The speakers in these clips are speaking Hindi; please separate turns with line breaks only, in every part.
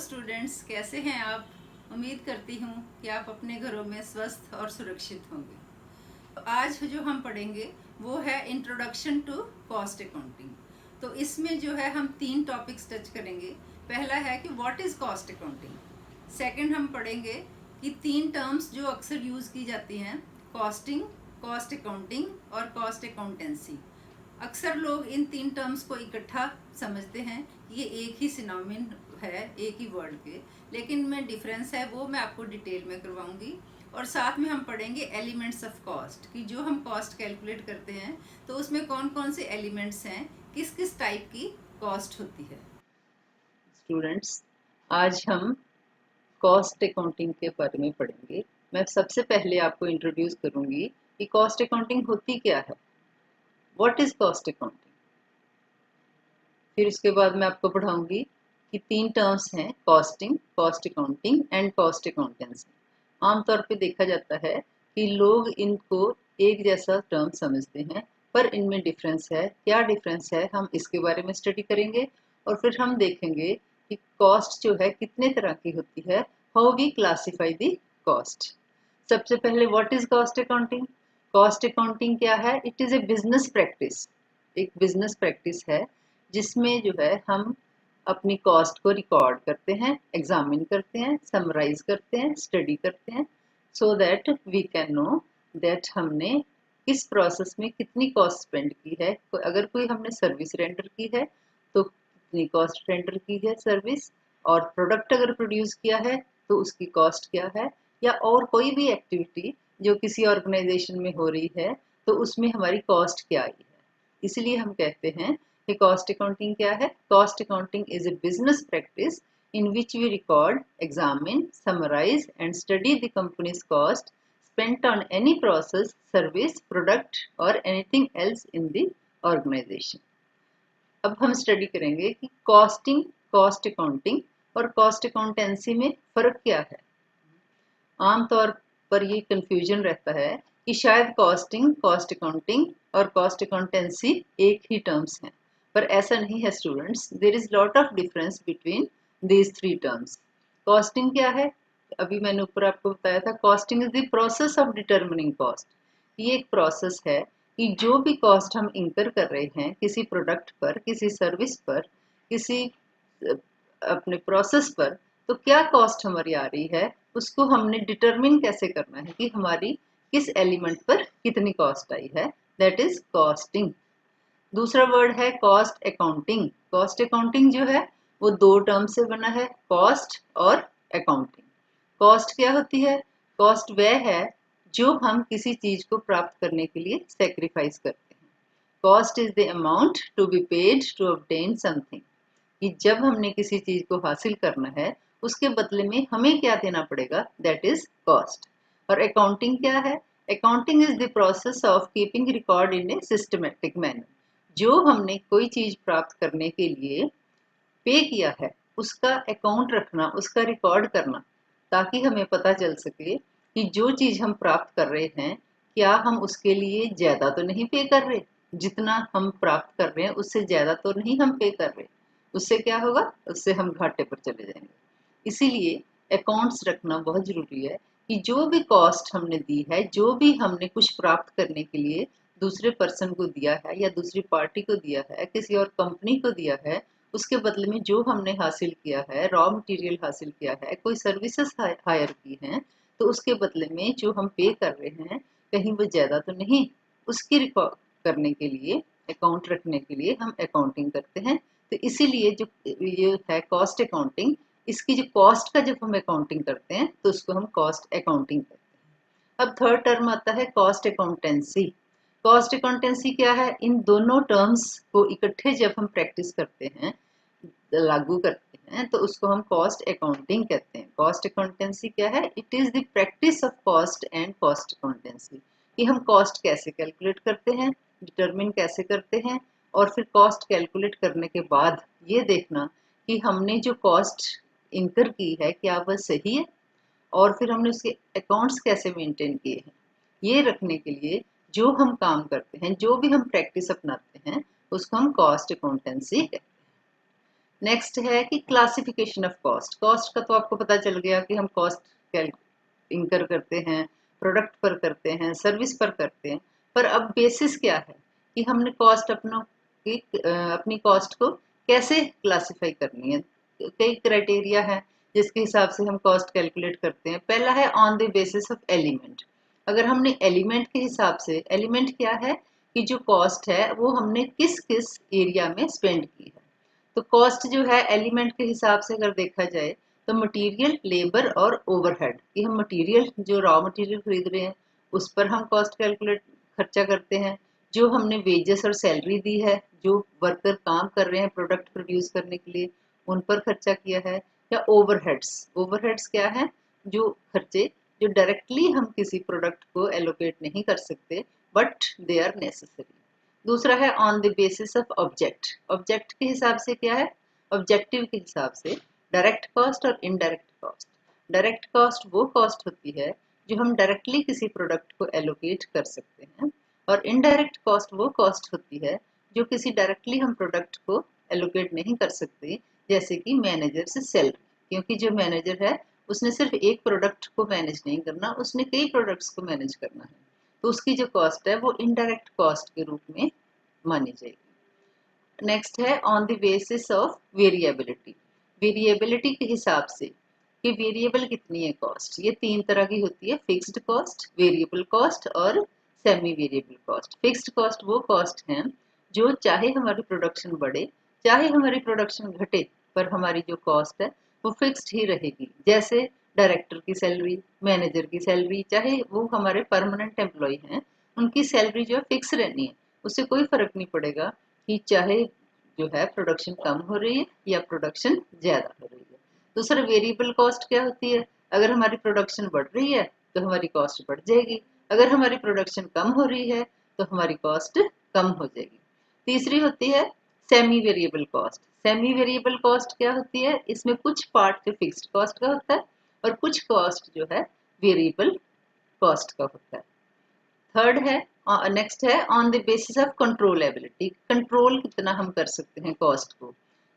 स्टूडेंट्स, कैसे हैं आप। उम्मीद करती हूँ कि आप अपने घरों में स्वस्थ और सुरक्षित होंगे। तो आज जो हम पढ़ेंगे वो है इंट्रोडक्शन टू कॉस्ट अकाउंटिंग। तो इसमें जो है हम 3 टॉपिक्स टच करेंगे। पहला है कि what is cost accounting. Second हम पढ़ेंगे कि 3 टर्म्स जो अक्सर यूज़ की जाती हैं, कॉस्टिंग, कॉस्ट अकाउंटिंग और कॉस्ट अकाउंटेंसी। अक्सर लोग इन 3 टर्म्स को इकट्ठा समझते हैं, ये एक ही सिनोनिम है एक ही वर्ड के, लेकिन में डिफरेंस है वो मैं आपको डिटेल में करवाऊंगी। और साथ में हम पढ़ेंगे एलिमेंट्स ऑफ कॉस्ट, कि जो हम कॉस्ट कैलकुलेट करते हैं तो उसमें कौन कौन से एलिमेंट्स हैं, किस किस टाइप की कॉस्ट होती है।
स्टूडेंट्स, आज हम कॉस्ट अकाउंटिंग के बारे में पढ़ेंगे। मैं सबसे पहले आपको इंट्रोड्यूस करूंगी कि कॉस्ट अकाउंटिंग होती क्या है। What is cost accounting. फिर उसके बाद मैं आपको पढ़ाऊंगी कि 3 टर्म्स हैं, costing, cost accounting and cost accountancy. आमतौर पे देखा जाता है कि लोग इनको एक जैसा टर्म समझते हैं, पर इनमें डिफरेंस है। क्या डिफरेंस है हम इसके बारे में स्टडी करेंगे। और फिर हम देखेंगे कि कॉस्ट जो है कितने तरह की होती है, how we classify the cost. सबसे पहले what is cost accounting. Cost accounting क्या है? It is a business practice. एक बिजनेस प्रैक्टिस है जिसमें जो है हम अपनी कॉस्ट को रिकॉर्ड करते हैं, एग्जामिन करते हैं, समराइज करते हैं, स्टडी करते हैं, so that we can know that हमने किस प्रोसेस में कितनी कॉस्ट स्पेंड की है। अगर कोई हमने सर्विस रेंडर की है तो कितनी कॉस्ट रेंडर की है सर्विस, और प्रोडक्ट अगर प्रोड्यूस किया है तो उसकी कॉस्ट क्या है, या और कोई भी एक्टिविटी जो किसी ऑर्गेनाइजेशन में हो रही है तो उसमें हमारी कॉस्ट क्या आई है। इसलिए हम कहते हैं कि कॉस्ट अकाउंटिंग क्या है। Cost accounting is a business practice in which we record, examine, summarize and study the company's cost spent on any process, service, product or anything else in the organization. अब हम स्टडी करेंगे कि कॉस्टिंग, कॉस्ट अकाउंटिंग और कॉस्ट अकाउंटेंसी में फर्क क्या है। आमतौर पर ये कंफ्यूजन रहता है कि शायद कॉस्टिंग, कॉस्ट अकाउंटिंग और कॉस्ट अकाउंटेंसी एक ही टर्म्स हैं, पर ऐसा नहीं है students. There is lot of difference between these 3 terms. Costing क्या है? अभी मैंने ऊपर आपको बताया था, costing is the process of determining cost. ये एक प्रोसेस है कि जो भी कॉस्ट हम इंकर कर रहे हैं किसी प्रोडक्ट पर, किसी सर्विस पर, किसी अपने प्रोसेस पर, तो क्या कॉस्ट हमारी आ रही है उसको हमने डिटरमिन कैसे करना है कि हमारी किस एलिमेंट पर कितनी कॉस्ट आई है। That is costing. दूसरा वर्ड है कॉस्ट अकाउंटिंग। कॉस्ट अकाउंटिंग जो है वो 2 टर्म से बना है, कॉस्ट और अकाउंटिंग। कॉस्ट क्या होती है? कॉस्ट वह है जो हम किसी चीज को प्राप्त करने के लिए सेक्रीफाइस करते हैं। Cost is the amount to be paid to obtain something, कि जब हमने किसी चीज को हासिल करना है उसके बदले में हमें क्या देना पड़ेगा, दैट इज कॉस्ट। और अकाउंटिंग क्या है? Accounting is the process of keeping record in a systematic manner. जो हमने कोई चीज प्राप्त करने के लिए पे किया है उसका अकाउंट रखना, उसका रिकॉर्ड करना, ताकि हमें पता चल सके कि जो चीज हम प्राप्त कर रहे हैं क्या हम उसके लिए ज्यादा तो नहीं पे कर रहे, जितना हम प्राप्त कर रहे हैं उससे ज्यादा तो नहीं हम पे कर रहे। उससे क्या होगा? उससे हम घाटे पर चले जाएंगे। इसीलिए अकाउंट्स रखना बहुत जरूरी है कि जो भी कॉस्ट हमने दी है, जो भी हमने कुछ प्राप्त करने के लिए दूसरे पर्सन को दिया है या दूसरी पार्टी को दिया है, किसी और कंपनी को दिया है, उसके बदले में जो हमने हासिल किया है, रॉ मटेरियल हासिल किया है, कोई सर्विसेज हायर की हैं, तो उसके बदले में जो हम पे कर रहे हैं कहीं वो ज्यादा तो नहीं, उसकी रिकॉर्ड करने के लिए, अकाउंट रखने के लिए हम अकाउंटिंग करते हैं। तो इसीलिए जो ये है कॉस्ट अकाउंटिंग, इसकी जो कॉस्ट का जब हम अकाउंटिंग करते हैं तो उसको हम कॉस्ट अकाउंटिंग करते हैं। अब थर्ड टर्म आता है कॉस्ट अकाउंटेंसी। कॉस्ट अकाउंटेंसी क्या है? इन दोनों टर्म्स को इकट्ठे जब हम प्रैक्टिस करते हैं, लागू करते हैं, तो उसको हम कॉस्ट अकाउंटिंग कहते हैं। कॉस्ट अकाउंटेंसी क्या है? It is the practice of cost and cost accountancy, कि हम कॉस्ट कैसे कैलकुलेट करते हैं, डिटरमिन कैसे करते हैं, और फिर कॉस्ट कैलकुलेट करने के बाद ये देखना कि हमने जो कॉस्ट इंकर की है क्या वह सही है, और फिर हमने उसके अकाउंट्स कैसे मेंटेन किए हैं। ये रखने के लिए जो हम काम करते हैं, जो भी हम प्रैक्टिस अपनाते हैं, उसको हम कॉस्ट अकाउंटेंसी कहते हैं। नेक्स्ट है कि क्लासिफिकेशन ऑफ कॉस्ट। कॉस्ट का तो आपको पता चल गया कि हम कॉस्ट इंकर करते हैं, प्रोडक्ट पर करते हैं, सर्विस पर करते हैं। पर अब बेसिस क्या है कि हमने कॉस्ट अपनी कॉस्ट को कैसे क्लासिफाई करनी है। कई क्राइटेरिया है जिसके हिसाब से हम कॉस्ट कैलकुलेट करते हैं। पहला है on the basis of element. अगर हमने एलिमेंट के हिसाब से, एलिमेंट क्या है कि जो कॉस्ट है वो हमने किस किस एरिया में स्पेंड की है। तो कॉस्ट जो है एलिमेंट के हिसाब से अगर देखा जाए तो मटेरियल, लेबर और ओवरहेड, कि हम मटेरियल जो रॉ मटेरियल खरीद रहे हैं उस पर हम कॉस्ट कैलकुलेट खर्चा करते हैं। जो हमने वेजेस और सैलरी दी है, जो वर्कर काम कर रहे हैं प्रोडक्ट प्रोड्यूस करने के लिए, उन पर खर्चा किया है। या ओवरहेड्स, ओवरहेड्स क्या है, जो खर्चे जो डायरेक्टली हम किसी प्रोडक्ट को एलोकेट नहीं कर सकते बट दे आर नेसेसरी। दूसरा है on the basis of object. Object के हिसाब से क्या है, ऑब्जेक्टिव के हिसाब से डायरेक्ट कॉस्ट और इनडायरेक्ट कॉस्ट। डायरेक्ट कॉस्ट वो कॉस्ट होती है जो हम डायरेक्टली किसी प्रोडक्ट को एलोकेट कर सकते हैं, और इनडायरेक्ट कॉस्ट वो कॉस्ट होती है जो किसी डायरेक्टली हम प्रोडक्ट को एलोकेट नहीं कर सकते, जैसे कि मैनेजर से सैलरी। क्योंकि जो मैनेजर है उसने सिर्फ एक प्रोडक्ट को मैनेज नहीं करना, उसने कई प्रोडक्ट्स को मैनेज करना है, तो उसकी जो कॉस्ट है वो इनडायरेक्ट कॉस्ट के रूप में मानी जाएगी। नेक्स्ट है on the basis of variability. Variability के हिसाब से कि वेरिएबल कितनी है कॉस्ट। ये तीन तरह की होती है, फिक्स्ड कॉस्ट, वेरिएबल कॉस्ट और semi variable cost. Fixed cost वो कॉस्ट है जो चाहे हमारी प्रोडक्शन बढ़े चाहे हमारी प्रोडक्शन घटे, पर हमारी जो कॉस्ट है वो फिक्स्ड ही रहेगी। जैसे डायरेक्टर की सैलरी, मैनेजर की सैलरी, चाहे वो हमारे परमानेंट एम्प्लॉय हैं, उनकी सैलरी जो है फिक्स रहनी है, उससे कोई फर्क नहीं पड़ेगा कि चाहे जो है प्रोडक्शन कम हो रही है या प्रोडक्शन ज्यादा हो रही है। दूसरा वेरिएबल कॉस्ट क्या होती है, अगर हमारी प्रोडक्शन बढ़ रही है तो हमारी कॉस्ट बढ़ जाएगी, अगर हमारी प्रोडक्शन कम हो रही है तो हमारी कॉस्ट कम हो जाएगी। तीसरी होती है semi variable cost. Semi variable cost क्या होती है, इसमें कुछ पार्ट जो फिक्स्ड कॉस्ट का होता है और कुछ कॉस्ट जो है वेरिएबल कॉस्ट का होता है। थर्ड है, नेक्स्ट है on the basis of controllability. Control कितना हम कर सकते हैं कॉस्ट को,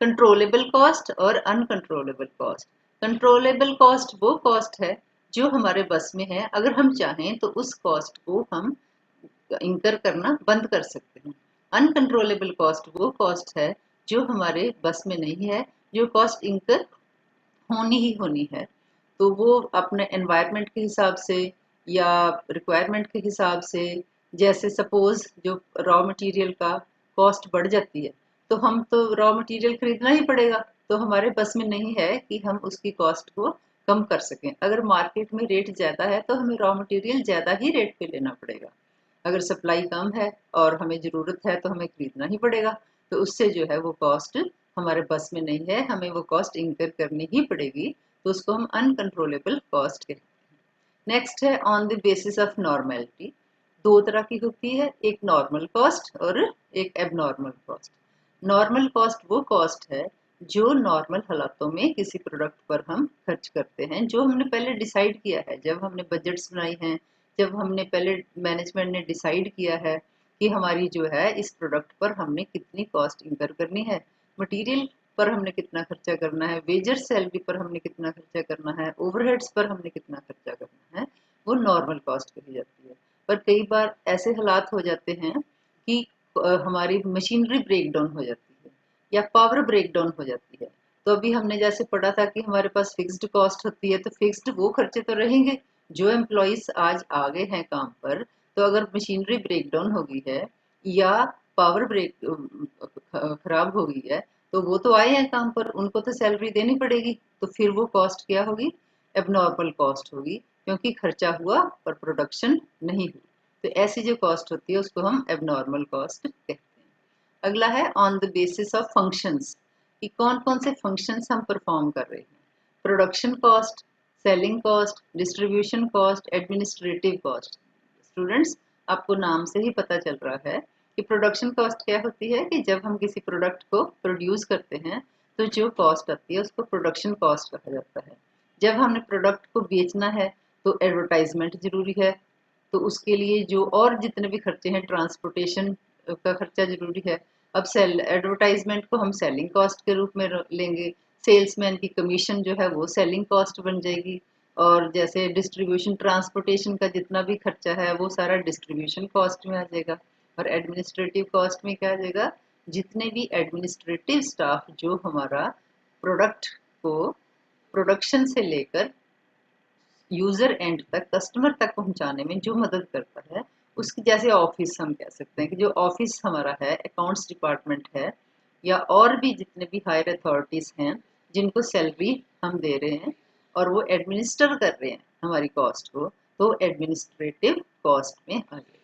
कंट्रोलेबल कॉस्ट और अनकंट्रोलेबल कॉस्ट। कंट्रोलेबल कॉस्ट वो कॉस्ट है जो हमारे बस में है, अगर हम चाहें तो उस कॉस्ट को हम इंकर करना बंद कर सकते हैं। अनकंट्रोलेबल कॉस्ट वो कॉस्ट है जो हमारे बस में नहीं है, जो कॉस्ट इंकर होनी ही होनी है। तो वो अपने एनवायरनमेंट के हिसाब से या रिक्वायरमेंट के हिसाब से, जैसे सपोज जो रॉ मटेरियल का कॉस्ट बढ़ जाती है तो हम तो रॉ मटेरियल खरीदना ही पड़ेगा, तो हमारे बस में नहीं है कि हम उसकी कॉस्ट को कम कर सकें। अगर मार्केट में रेट ज़्यादा है तो हमें रॉ मटेरियल ज़्यादा ही रेट पे लेना पड़ेगा, अगर सप्लाई कम है और हमें ज़रूरत है तो हमें खरीदना ही पड़ेगा। तो उससे जो है वो कॉस्ट हमारे बस में नहीं है, हमें वो कॉस्ट इंकर करनी ही पड़ेगी, तो उसको हम अनकंट्रोलेबल कॉस्ट कहते हैं। नेक्स्ट है on the basis of normality. दो तरह की होती है, एक नॉर्मल कॉस्ट और एक एबनॉर्मल कॉस्ट। नॉर्मल कॉस्ट वो कॉस्ट है जो नॉर्मल हालातों में किसी प्रोडक्ट पर हम खर्च करते हैं, जो हमने पहले डिसाइड किया है, जब हमने बजट्स बनाई हैं, जब हमने पहले मैनेजमेंट ने डिसाइड किया है कि हमारी जो है इस प्रोडक्ट पर हमने कितनी कॉस्ट इंकर करनी है, मटेरियल पर हमने कितना खर्चा करना है, वेजर सैलरी पर हमने कितना खर्चा करना है, ओवरहेड्स पर हमने कितना खर्चा करना है, वो नॉर्मल कॉस्ट कही जाती है। पर कई बार ऐसे हालात हो जाते हैं कि हमारी मशीनरी ब्रेक डाउन हो जाती है या पावर ब्रेक डाउन हो जाती है। तो अभी हमने जैसे पढ़ा था कि हमारे पास फिक्स्ड कॉस्ट होती है, तो फिक्स्ड वो खर्चे तो रहेंगे जो एम्प्लॉइज आज आ गए हैं काम पर, तो अगर मशीनरी ब्रेक डाउन हो गई है या पावर ब्रेक खराब हो गई है तो वो तो आए हैं काम पर, उनको तो सैलरी देनी पड़ेगी, तो फिर वो कॉस्ट क्या होगी, एबनॉर्मल कॉस्ट होगी, क्योंकि खर्चा हुआ पर प्रोडक्शन नहीं हुई। तो ऐसी जो कॉस्ट होती है उसको हम एबनॉर्मल कॉस्ट कहते हैं। अगला है on the basis of functions, कि कौन कौन से फंक्शंस हम परफॉर्म कर रहे हैं। Production cost, selling cost, distribution cost, administrative cost. Students, आपको नाम से ही पता चल रहा है कि प्रोडक्शन कॉस्ट क्या होती है, कि जब हम किसी प्रोडक्ट को प्रोड्यूस करते हैं तो जो कॉस्ट आती है उसको प्रोडक्शन कॉस्ट कहा जाता है। जब हमने प्रोडक्ट को बेचना है तो एडवर्टाइजमेंट जरूरी है, तो उसके लिए जो और जितने भी खर्चे हैं, ट्रांसपोर्टेशन का खर्चा जरूरी है, अब सेल एडवर्टाइजमेंट को हम सेलिंग कॉस्ट के रूप में लेंगे, सेल्समैन की कमीशन जो है वो सेलिंग कॉस्ट बन जाएगी, और जैसे डिस्ट्रीब्यूशन ट्रांसपोर्टेशन का जितना भी खर्चा है वो सारा डिस्ट्रीब्यूशन कॉस्ट में आ जाएगा। और एडमिनिस्ट्रेटिव कॉस्ट में क्या आ जाएगा, जितने भी एडमिनिस्ट्रेटिव स्टाफ जो हमारा प्रोडक्ट को प्रोडक्शन से लेकर यूजर एंड तक, कस्टमर तक पहुंचाने में जो मदद करता है, उसकी जैसे ऑफिस हम कह सकते हैं कि जो ऑफिस हमारा है, अकाउंट्स डिपार्टमेंट है, या और भी जितने भी हायर अथॉरिटीज हैं जिनको सैलरी हम दे रहे हैं और वो एडमिनिस्टर कर रहे हैं हमारी कॉस्ट को, तो एडमिनिस्ट्रेटिव कॉस्ट में आ गया।